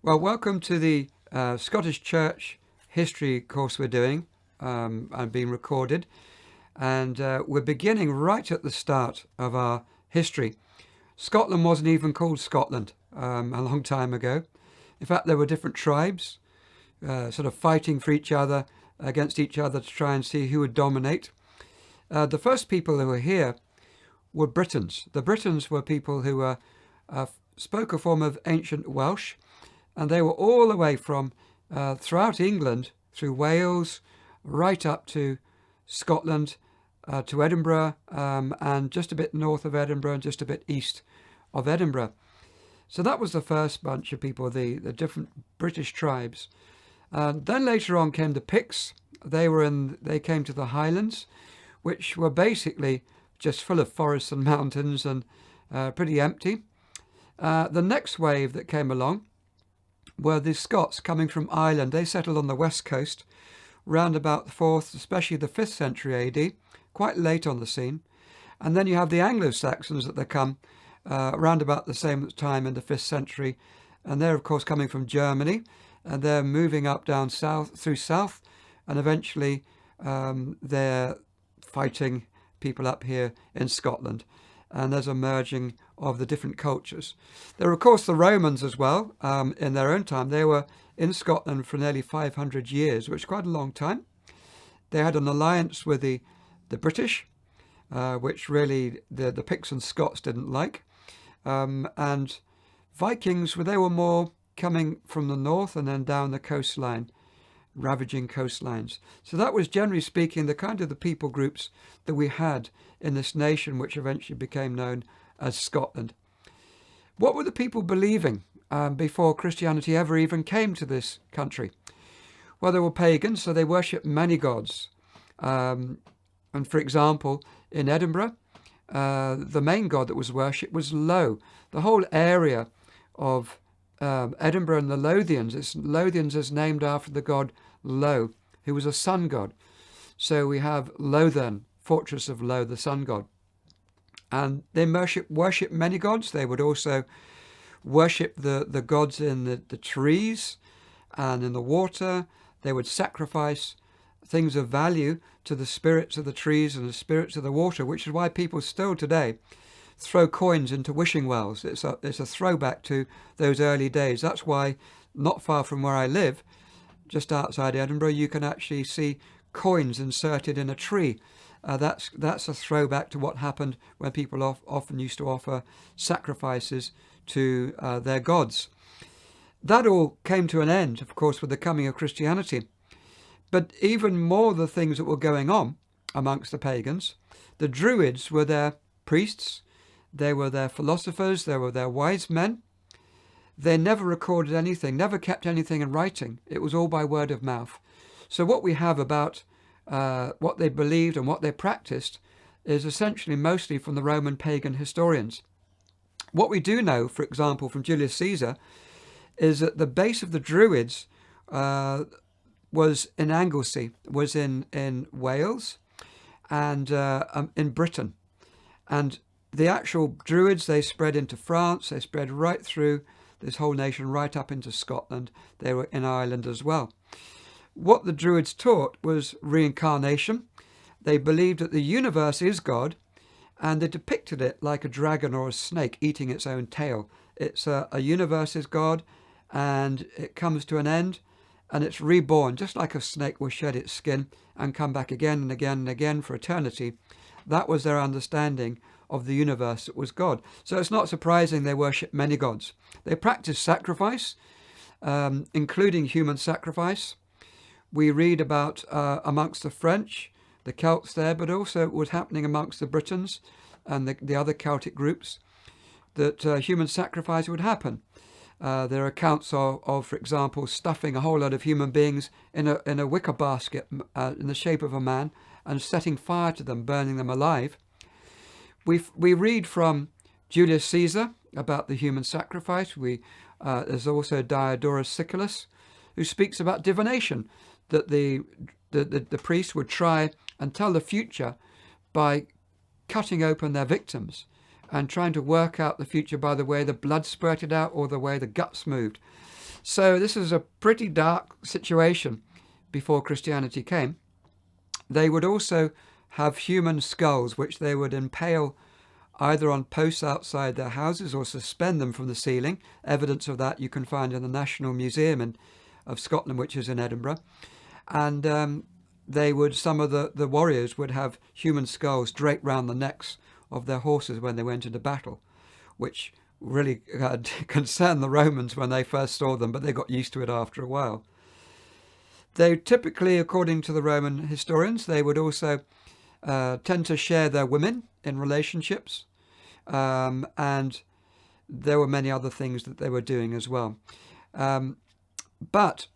Well, welcome to the Scottish Church history course we're doing and being recorded. And we're beginning right at the start of our history. Scotland wasn't even called Scotland a long time ago. In fact, there were different tribes sort of fighting for each other, against each other to try and see who would dominate. The first people who were here were Britons. The Britons were people who spoke a form of ancient Welsh, and they were all the way from throughout England, through Wales, right up to Scotland, to Edinburgh, and just a bit north of Edinburgh and just a bit east of Edinburgh. So that was the first bunch of people, the different British tribes. Then later on came the Picts. They came to the Highlands, which were basically just full of forests and mountains and pretty empty. The next wave that came along were the Scots coming from Ireland. They settled on the west coast round about the 4th, especially the 5th century AD, quite late on the scene. And then you have the Anglo-Saxons that they come around about the same time in the 5th century. And they're, of course, coming from Germany. And they're moving up down south, through south. And eventually they're fighting people up here in Scotland. And there's a merging of the different cultures. There are, of course, the Romans as well in their own time. They were in Scotland for nearly 500 years, which is quite a long time. They had an alliance with the British, which really the Picts and Scots didn't like. And Vikings, they were more coming from the north and then down the coastline, ravaging coastlines. So that was, generally speaking, the kind of the people groups that we had in this nation, which eventually became known as Scotland. What were the people believing before Christianity ever even came to this country? Well, they were pagans, so they worshipped many gods. And for example, in Edinburgh, the main god that was worshipped was Lo. The whole area of Edinburgh and the Lothians, Lothians is named after the god Lo, who was a sun god. So we have Lothian, fortress of Lo, the sun god. And they worship many gods. They would also worship the gods in the trees and in the water. They would sacrifice things of value to the spirits of the trees and the spirits of the water, which is why people still today throw coins into wishing wells. It's a throwback to those early days. That's why not far from where I live, just outside Edinburgh, you can actually see coins inserted in a tree. That's a throwback to what happened when people often used to offer sacrifices to their gods. That all came to an end, of course, with the coming of Christianity. But even more the things that were going on amongst the pagans, the Druids were their priests, they were their philosophers, they were their wise men. They never recorded anything, never kept anything in writing. It was all by word of mouth. So what we have about what they believed and what they practiced is essentially mostly from the Roman pagan historians. What we do know, for example, from Julius Caesar, is that the base of the Druids was in Anglesey, was in Wales and in Britain. And the actual Druids, they spread into France, they spread right through this whole nation, right up into Scotland. They were in Ireland as well. What the Druids taught was reincarnation. They believed that the universe is God, and they depicted it like a dragon or a snake eating its own tail. It's a universe is God, and it comes to an end, and it's reborn, just like a snake will shed its skin and come back again and again and again for eternity. That was their understanding of the universe that was God. So it's not surprising they worship many gods. They practiced sacrifice, including human sacrifice. We read about amongst the French, the Celts there, but also it was happening amongst the Britons and the other Celtic groups, that human sacrifice would happen. There are accounts of, for example, stuffing a whole lot of human beings in a wicker basket in the shape of a man and setting fire to them, burning them alive. We read from Julius Caesar about the human sacrifice. There's also Diodorus Siculus, who speaks about divination, that the priest would try and tell the future by cutting open their victims and trying to work out the future by the way the blood spurted out or the way the guts moved. So this is a pretty dark situation before Christianity came. They would also have human skulls, which they would impale either on posts outside their houses or suspend them from the ceiling. Evidence of that you can find in the National Museum of Scotland, which is in Edinburgh. And some of the warriors would have human skulls draped round the necks of their horses when they went into battle, which really concerned the Romans when they first saw them, but they got used to it after a while. They typically, according to the Roman historians, they would also tend to share their women in relationships, and there were many other things that they were doing as well. But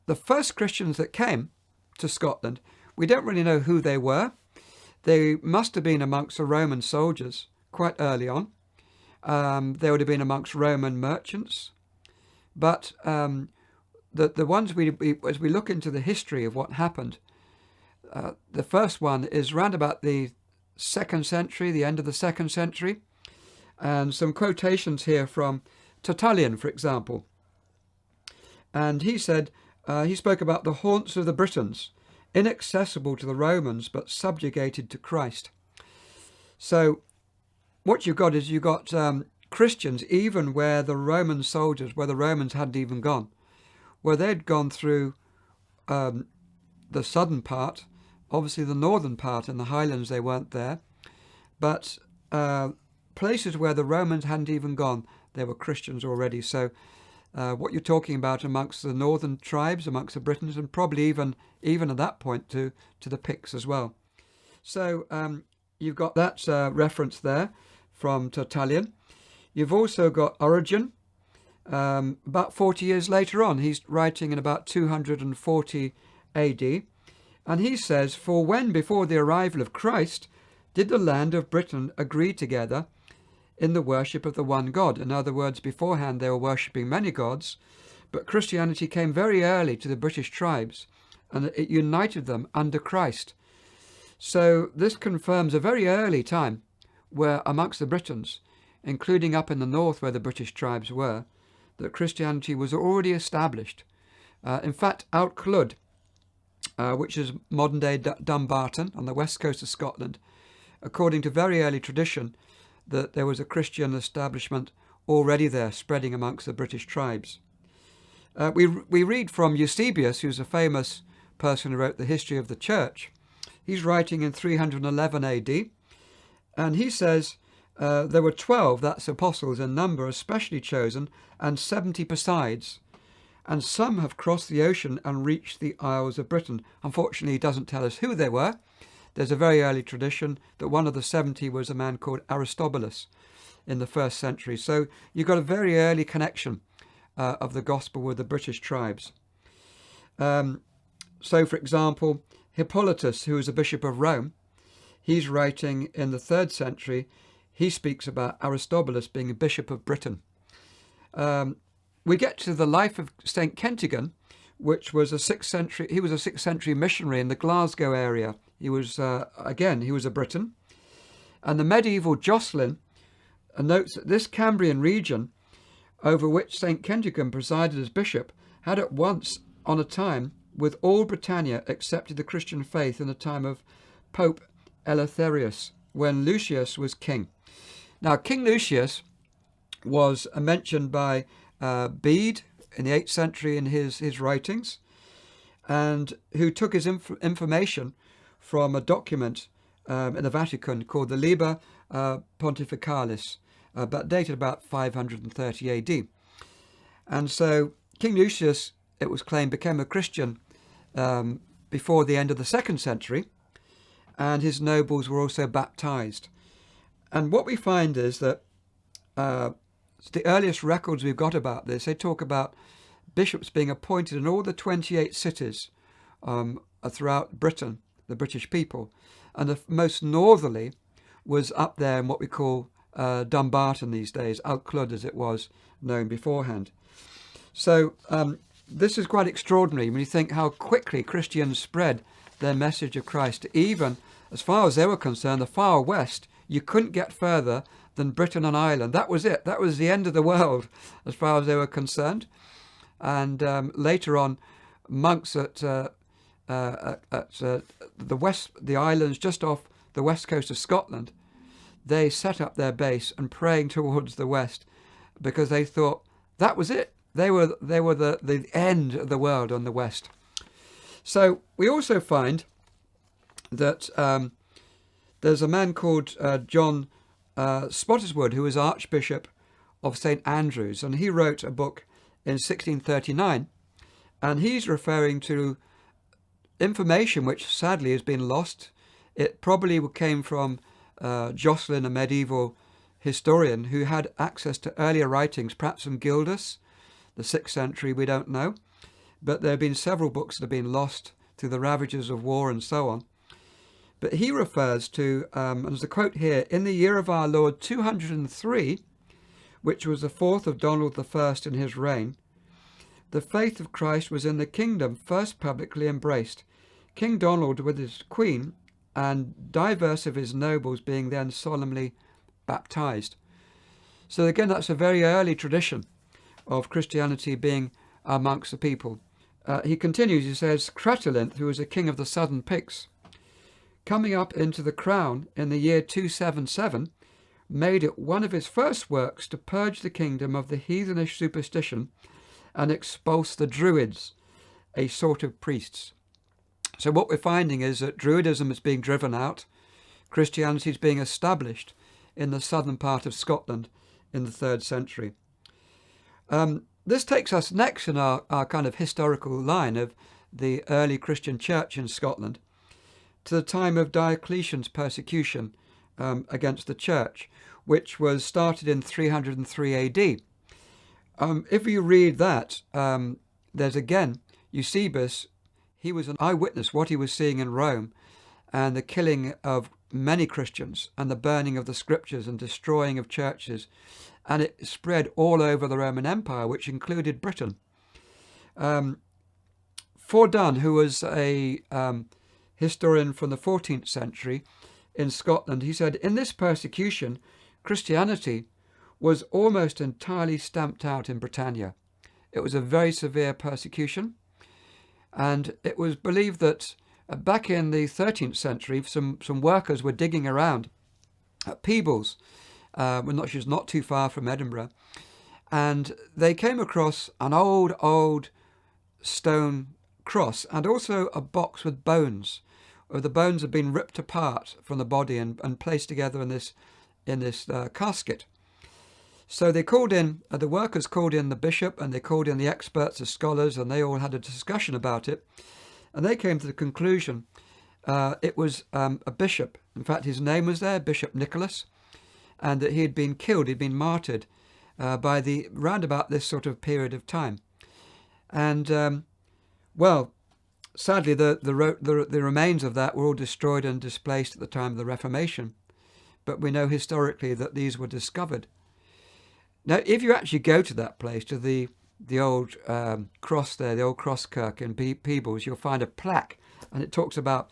the first Christians that came to Scotland, we don't really know who they were. They must have been amongst the Roman soldiers quite early on. They would have been amongst Roman merchants. But the ones as we look into the history of what happened, the first one is round about the 2nd century, the end of the 2nd century. And some quotations here from Tertullian, for example. And he said, he spoke about the haunts of the Britons, inaccessible to the Romans, but subjugated to Christ. So what you've got is Christians, even where the Roman soldiers, where the Romans hadn't even gone, where they'd gone through the southern part, obviously the northern part in the Highlands, they weren't there, but places where the Romans hadn't even gone, there were Christians already. So what you're talking about amongst the northern tribes, amongst the Britons, and probably even at that point to the Picts as well. So you've got that reference there from Tertullian. You've also got Origen. About 40 years later on, he's writing in about 240 AD, and he says, "For when before the arrival of Christ did the land of Britain agree together in the worship of the one God?" In other words, beforehand they were worshipping many gods, but Christianity came very early to the British tribes, and it united them under Christ. So this confirms a very early time where amongst the Britons, including up in the north where the British tribes were, that Christianity was already established. In fact, Outclud, which is modern-day Dumbarton on the west coast of Scotland, according to very early tradition, that there was a Christian establishment already there, spreading amongst the British tribes. We read from Eusebius, who's a famous person who wrote the history of the church. He's writing in 311 AD, and he says there were 12, that's apostles in number, especially chosen, and 70 besides, and some have crossed the ocean and reached the Isles of Britain. Unfortunately, he doesn't tell us who they were. There's a very early tradition that one of the 70 was a man called Aristobulus in the 1st century. So you've got a very early connection of the gospel with the British tribes. So, for example, Hippolytus, who was a bishop of Rome, he's writing in the 3rd century. He speaks about Aristobulus being a bishop of Britain. We get to the life of St. Kentigern, which was a 6th century. He was a 6th century missionary in the Glasgow area. He was, he was a Briton. And the medieval Jocelyn notes that this Cambrian region over which St. Kentigern presided as bishop had at once, on a time, with all Britannia accepted the Christian faith in the time of Pope Eleutherius, when Lucius was king. Now, King Lucius was mentioned by Bede in the 8th century in his writings, and who took his information from a document in the Vatican called the Liber Pontificalis, but dated about 530 AD. And so King Lucius, it was claimed, became a Christian before the end of the 2nd century, and his nobles were also baptized. And what we find is that the earliest records we've got about this, they talk about bishops being appointed in all the 28 cities throughout Britain, the British people. And the most northerly was up there in what we call Dumbarton these days, Outclud as it was known beforehand. So this is quite extraordinary when you think how quickly Christians spread their message of Christ. Even as far as they were concerned, the far west, you couldn't get further than Britain and Ireland. That was it. That was the end of the world as far as they were concerned. And later on, monks at the islands just off the west coast of Scotland, they set up their base and praying towards the west, because they thought that was it. They were the end of the world on the west. So we also find that there's a man called John Spottiswoode, who was Archbishop of St Andrews, and he wrote a book in 1639, and he's referring to information which sadly has been lost. It probably came from Jocelyn, a medieval historian who had access to earlier writings, perhaps from Gildas, the 6th century, we don't know. But there have been several books that have been lost through the ravages of war and so on. But he refers to, and there's a quote here, in the year of our Lord 203, which was the 4th of Donald I in his reign, the faith of Christ was in the kingdom first publicly embraced, King Donald with his queen and divers of his nobles being then solemnly baptized. So again, that's a very early tradition of Christianity being amongst the people. He continues, he says, Cratylint, who was a king of the southern Picts, coming up into the crown in the year 277, made it one of his first works to purge the kingdom of the heathenish superstition and expulse the Druids, a sort of priests. So what we're finding is that Druidism is being driven out, Christianity is being established in the southern part of Scotland in the 3rd century. This takes us next in our kind of historical line of the early Christian church in Scotland to the time of Diocletian's persecution against the church, which was started in 303 AD. If you read that, there's again Eusebius. He was an eyewitness what he was seeing in Rome, and the killing of many Christians and the burning of the scriptures and destroying of churches, and it spread all over the Roman Empire, which included Britain. Fordun, who was a historian from the 14th century in Scotland, he said, in this persecution, Christianity was almost entirely stamped out in Britannia. It was a very severe persecution, and it was believed that back in the 13th century, some workers were digging around at Peebles, which is not too far from Edinburgh, and they came across an old stone cross and also a box with bones. The bones had been ripped apart from the body and placed together in this casket. So they called in, the workers called in the bishop, and they called in the experts, the scholars, and they all had a discussion about it. And they came to the conclusion it was a bishop. In fact, his name was there, Bishop Nicholas, and that he had been killed, he'd been martyred by round about this sort of period of time. And, well, sadly, the remains of that were all destroyed and displaced at the time of the Reformation. But we know historically that these were discovered. Now, if you actually go to that place, to the old cross there, the old cross kirk in Peebles, you'll find a plaque, and it talks about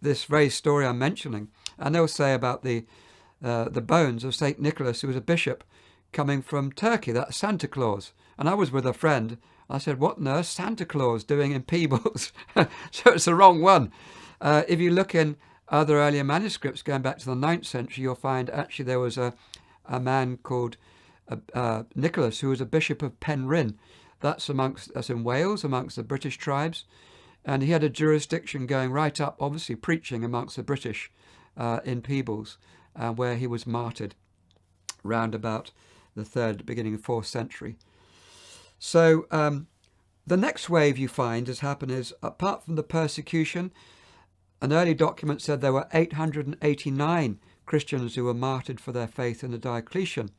this very story I'm mentioning. And they'll say about the bones of St. Nicholas, who was a bishop coming from Turkey, that's Santa Claus. And I was with a friend. I said, what on earth Santa Claus doing in Peebles? So it's the wrong one. If you look in other earlier manuscripts going back to the 9th century, you'll find actually there was a man called Nicholas, who was a bishop of Penryn. That's in Wales, amongst the British tribes. And he had a jurisdiction going right up, obviously preaching amongst the British in Peebles, where he was martyred round about the 3rd, beginning of 4th century. So the next wave you find has happened is, apart from the persecution, an early document said there were 889 Christians who were martyred for their faith in the Diocletian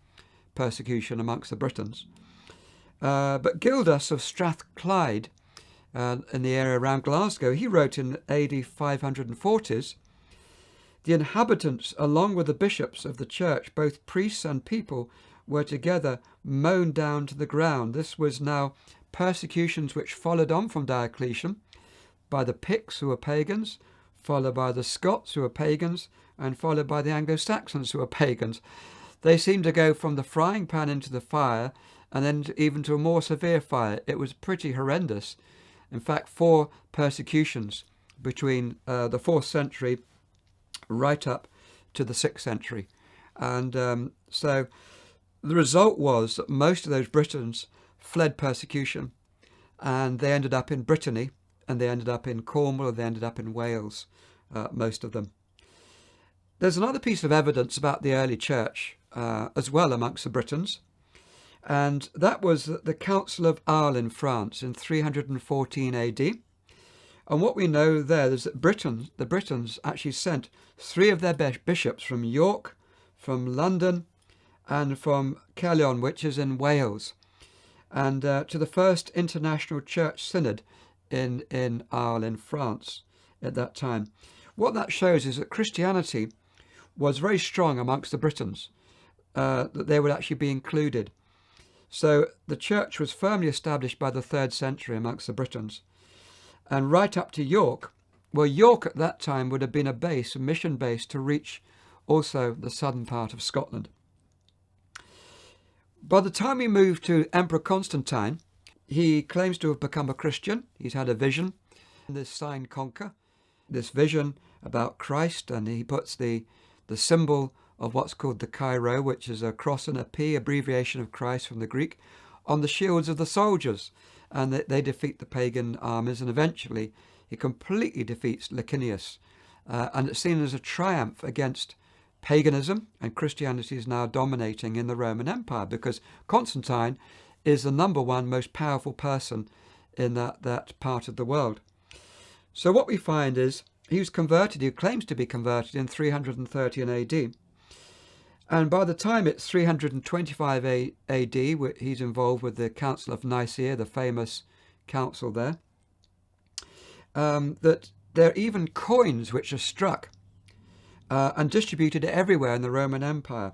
persecution amongst the Britons. But Gildas of Strathclyde, in the area around Glasgow, he wrote in AD 540s, the inhabitants, along with the bishops of the church, both priests and people, were together mown down to the ground. This was now persecutions which followed on from Diocletian by the Picts, who were pagans, followed by the Scots, who were pagans, and followed by the Anglo-Saxons, who were pagans. they seemed to go from the frying pan into the fire, and then even to a more severe fire. It was pretty horrendous. In fact, 4 persecutions between the 4th century right up to the 6th century. And so the result was that most of those Britons fled persecution, and they ended up in Brittany, and they ended up in Cornwall, and they ended up in Wales, most of them. There's another piece of evidence about the early church as well amongst the Britons, and that was the Council of Arles in France in 314 AD. And what we know there is that the Britons actually sent 3 of their bishops from York, from London, and from Caerleon, which is in Wales, and to the first International Church Synod in Arles in France at that time. What that shows is that Christianity was very strong amongst the Britons, that they would actually be included. So the church was firmly established by the 3rd century amongst the Britons. And right up to York, well, York at that time would have been a mission base to reach also the southern part of Scotland. By the time we move to Emperor Constantine, he claims to have become a Christian. He's had a vision, this sign conquer, this vision about Christ, and he puts the symbol of what's called the Chi-Rho, which is a cross and a P, abbreviation of Christ from the Greek, on the shields of the soldiers, and they defeat the pagan armies, and eventually he completely defeats Licinius, and it's seen as a triumph against paganism, and Christianity is now dominating in the Roman Empire because Constantine is the #1 most powerful person in that part of the world. So what we find is he was converted, he claims to be converted in 313 AD. And by the time it's 325 AD, he's involved with the Council of Nicaea, the famous council there, that there are even coins which are struck and distributed everywhere in the Roman Empire.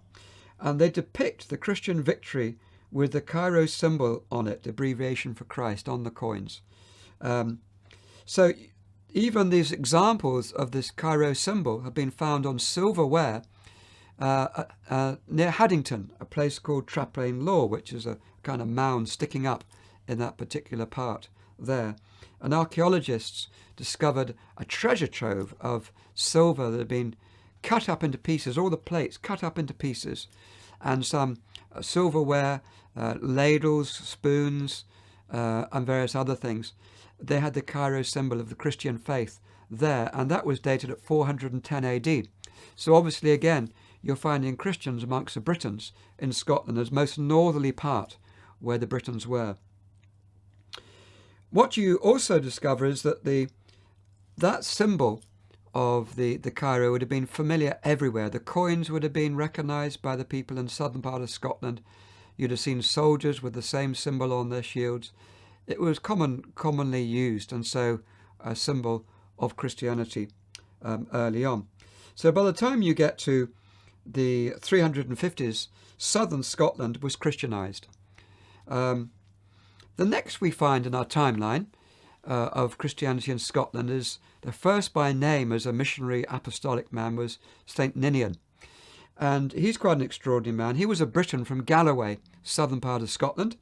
And they depict the Christian victory with the Chi-Rho symbol on it, the abbreviation for Christ, on the coins. So even these examples of this Chi-Rho symbol have been found on silverware near Haddington, a place called Traplain Law, which is a kind of mound sticking up in that particular part there. And archaeologists discovered a treasure trove of silver that had been cut up into pieces, all the plates cut up into pieces, and some silverware, ladles, spoons, and various other things. They had the Chi-Rho symbol of the Christian faith there, and that was dated at 410 AD. So obviously, again, you're finding Christians amongst the Britons in Scotland as most northerly part where the Britons were. What you also discover is that that symbol of the Chi-Rho would have been familiar everywhere. The coins would have been recognised by the people in the southern part of Scotland. You'd have seen soldiers with the same symbol on their shields. It was commonly used, and so a symbol of Christianity early on. So by the time you get to the 350s, southern Scotland was Christianized. The next we find in our timeline of Christianity in Scotland is the first by name as a missionary apostolic man was St. Ninian. And he's quite an extraordinary man. He was a Briton from Galloway, southern part of Scotland.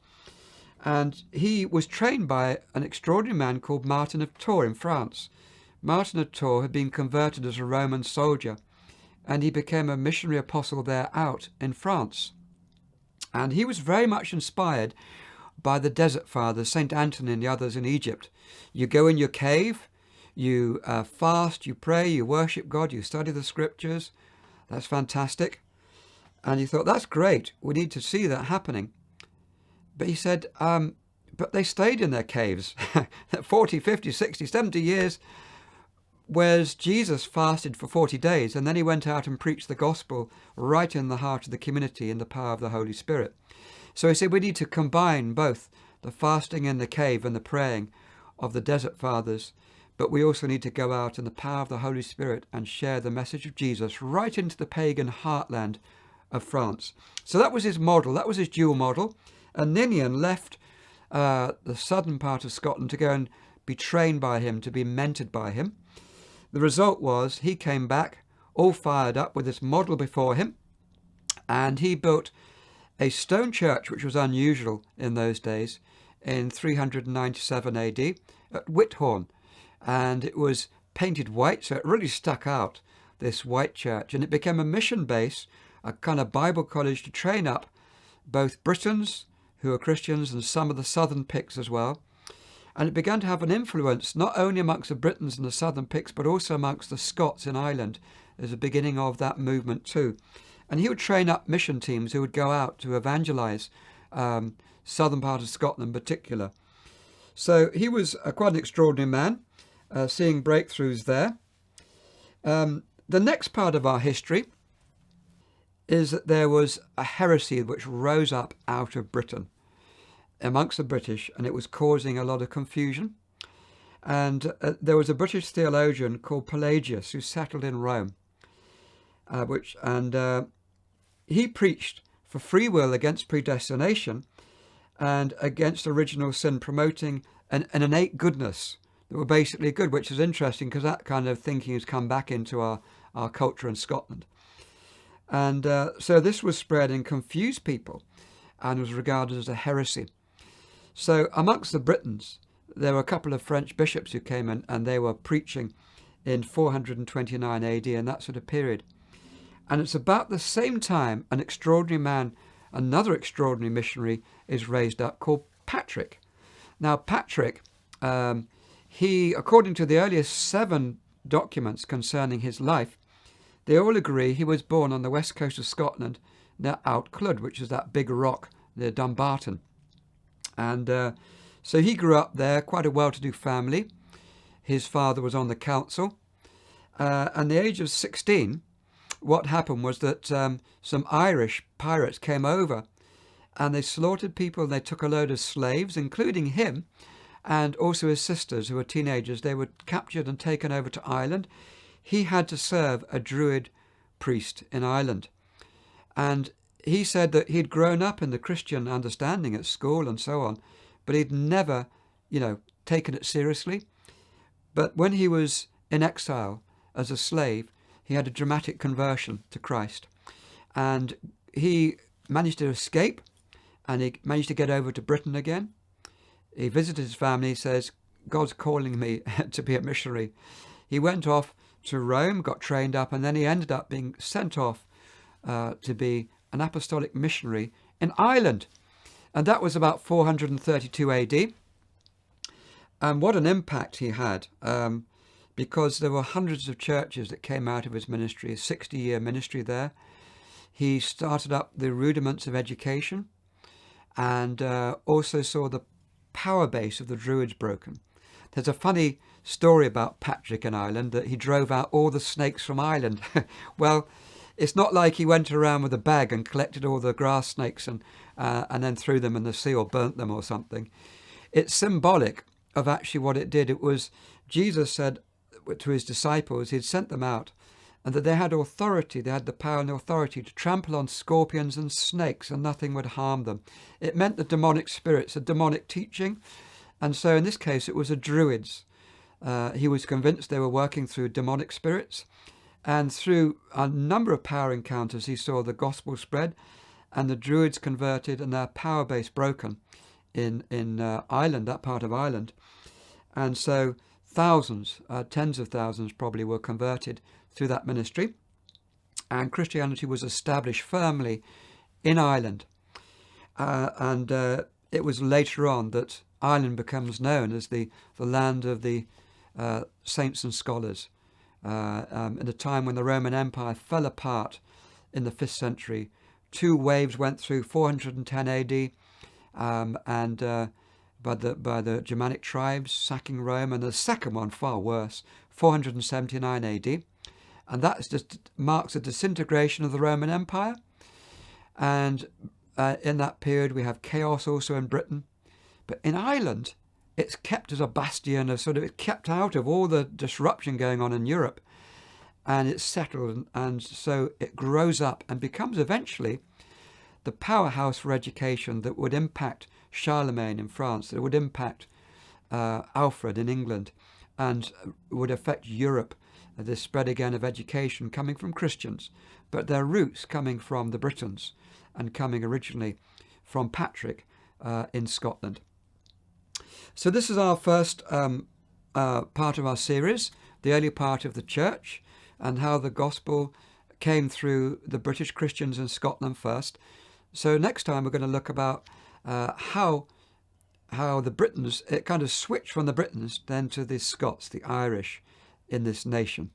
And he was trained by an extraordinary man called Martin of Tours in France. Martin of Tours had been converted as a Roman soldier, and he became a missionary apostle there out in France. And he was very much inspired by the Desert Fathers, St. Anthony and the others in Egypt. You go in your cave, you fast, you pray, you worship God, you study the scriptures. That's fantastic. And he thought, that's great. We need to see that happening. But he said, but they stayed in their caves 40, 50, 60, 70 years, whereas Jesus fasted for 40 days, and then he went out and preached the gospel right in the heart of the community in the power of the Holy Spirit. So he said we need to combine both the fasting in the cave and the praying of the Desert Fathers, but we also need to go out in the power of the Holy Spirit and share the message of Jesus right into the pagan heartland of France. So that was his model, that was his dual model. And Ninian left the southern part of Scotland to go and be trained by him, to be mentored by him. The result was he came back all fired up with this model before him, And he built a stone church, which was unusual in those days, in 397 AD at Whithorn. And it was painted white, so it really stuck out, this white church. And it became a mission base, a kind of Bible college to train up both Britons, who were Christians, and some of the southern Picts as well. And it began to have an influence not only amongst the Britons and the southern Picts, but also amongst the Scots in Ireland. There's a beginning of that movement too. And he would train up mission teams who would go out to evangelise southern part of Scotland in particular. So he was quite an extraordinary man, seeing breakthroughs there. The next part of our history is that there was a heresy which rose up out of Britain amongst the British, and it was causing a lot of confusion. And there was a British theologian called Pelagius who settled in Rome, he preached for free will against predestination and against original sin, promoting an innate goodness that were basically good, which is interesting because that kind of thinking has come back into our culture in Scotland. And so this was spread and confused people and was regarded as a heresy. So amongst the Britons, there were a couple of French bishops who came in, and they were preaching in 429 AD and that sort of period. And it's about the same time an extraordinary man, another extraordinary missionary, is raised up called Patrick. Now Patrick, he, according to the earliest 7 documents concerning his life, they all agree he was born on the west coast of Scotland near Outclud, which is that big rock near Dumbarton. And so he grew up there, quite a well-to-do family. His father was on the council. And the age of 16, what happened was that some Irish pirates came over and they slaughtered people. They took a load of slaves, including him and also his sisters, who were teenagers. They were captured and taken over to Ireland. He had to serve a Druid priest in Ireland. And he said that he'd grown up in the Christian understanding at school and so on, but he'd never, taken it seriously. But when he was in exile as a slave, he had a dramatic conversion to Christ. And he managed to escape, and he managed to get over to Britain again. He visited his family. He says, God's calling me to be a missionary. He went off to Rome, got trained up, and then he ended up being sent off to be an apostolic missionary in Ireland. And that was about 432 AD. And what an impact he had, because there were hundreds of churches that came out of his ministry, a 60-year ministry there. He started up the rudiments of education and also saw the power base of the Druids broken. There's a funny story about Patrick in Ireland, that he drove out all the snakes from Ireland. Well, it's not like he went around with a bag and collected all the grass snakes and then threw them in the sea or burnt them or something. It's symbolic of actually what it did. It was, Jesus said to his disciples, he'd sent them out, and that they had authority, they had the power and the authority to trample on scorpions and snakes and nothing would harm them. It meant the demonic spirits, a demonic teaching. And so in this case, it was the Druids. He was convinced they were working through demonic spirits. And through a number of power encounters, he saw the gospel spread and the Druids converted and their power base broken in Ireland, that part of Ireland. And so thousands, tens of thousands probably, were converted through that ministry. And Christianity was established firmly in Ireland. And it was later on that Ireland becomes known as the land of the saints and scholars. At a time when the Roman Empire fell apart in the 5th century, 2 waves went through 410 AD, by the Germanic tribes sacking Rome, and the second one, far worse, 479 AD, and that just marks the disintegration of the Roman Empire. And in that period, we have chaos also in Britain, but in Ireland, it's kept as a bastion of it's kept out of all the disruption going on in Europe, and it's settled, and so it grows up and becomes eventually the powerhouse for education that would impact Charlemagne in France, that would impact Alfred in England, and would affect Europe this spread again of education coming from Christians, but their roots coming from the Britons and coming originally from Patrick in Scotland. So this is our first part of our series, the early part of the church, and how the gospel came through the British Christians in Scotland first. So next time we're going to look about how the Britons, it kind of switched from the Britons then to the Scots, the Irish in this nation.